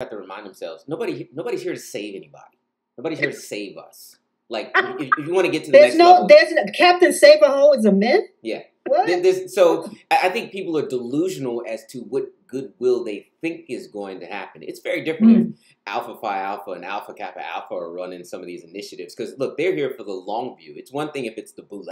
have to remind themselves, nobody's here to save anybody. Nobody's here to save us. Like, if you want to get to the next level. Captain Save-A-Ho is a myth? Yeah. What? So I think people are delusional as to what goodwill they think is going to happen. It's very different if Alpha Phi Alpha and Alpha Kappa Alpha are running some of these initiatives. Because, look, they're here for the long view. It's one thing if it's the boule.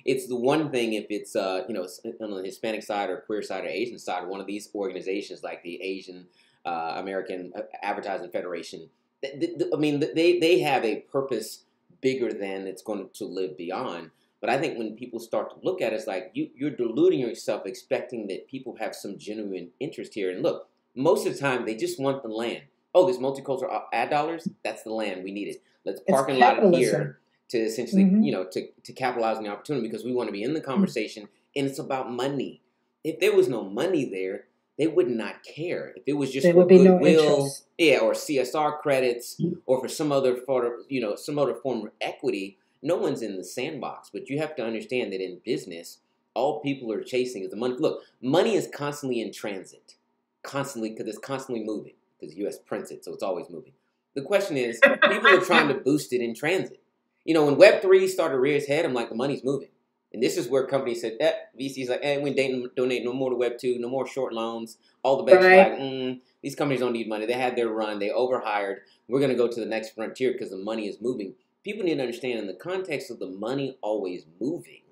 It's the one thing if it's, on the Hispanic side or queer side or Asian side, or one of these organizations like the Asian American Advertising Federation. I mean, they have a purpose bigger than it's going to live beyond. But I think when people start to look at it, it's like you're deluding yourself, expecting that people have some genuine interest here. And look, most of the time, they just want the land. Oh, this multicultural ad dollars, that's the land. We need it. Let's park and lot it here to essentially, to capitalize on the opportunity because we want to be in the conversation. And it's about money. If there was no money there, they would not care. If it was just for goodwill, or CSR credits, or for some other form of equity, no one's in the sandbox. But you have to understand that in business, all people are chasing is the money. Look, money is constantly in transit, constantly, because it's constantly moving, because the U.S. prints it, so it's always moving. The question is, people are trying to boost it in transit. When Web3 started to rear its head, I'm like, the money's moving. And this is where companies said, VC's like, we donate no more to Web2, no more short loans. All the banks are like, these companies don't need money. They had their run. They overhired. We're going to go to the next frontier because the money is moving. People need to understand in the context of the money always moving,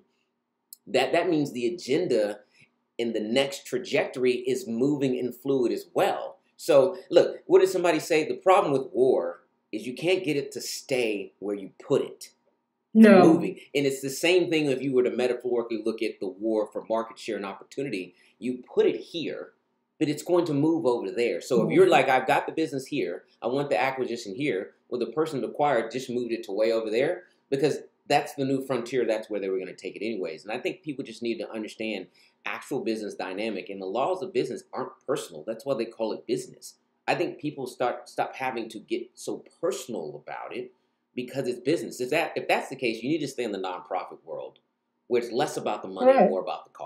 that means the agenda in the next trajectory is moving and fluid as well. So, look, what did somebody say? The problem with war is you can't get it to stay where you put it. No. Moving. And it's the same thing if you were to metaphorically look at the war for market share and opportunity. You put it here, but it's going to move over there. So if you're like, I've got the business here, I want the acquisition here, well, the person that acquired just moved it to way over there because that's the new frontier. That's where they were going to take it anyways. And I think people just need to understand actual business dynamic. And the laws of business aren't personal. That's why they call it business. I think people stop having to get so personal about it, because it's business. If that's the case, you need to stay in the nonprofit world where it's less about the money and more about the cause.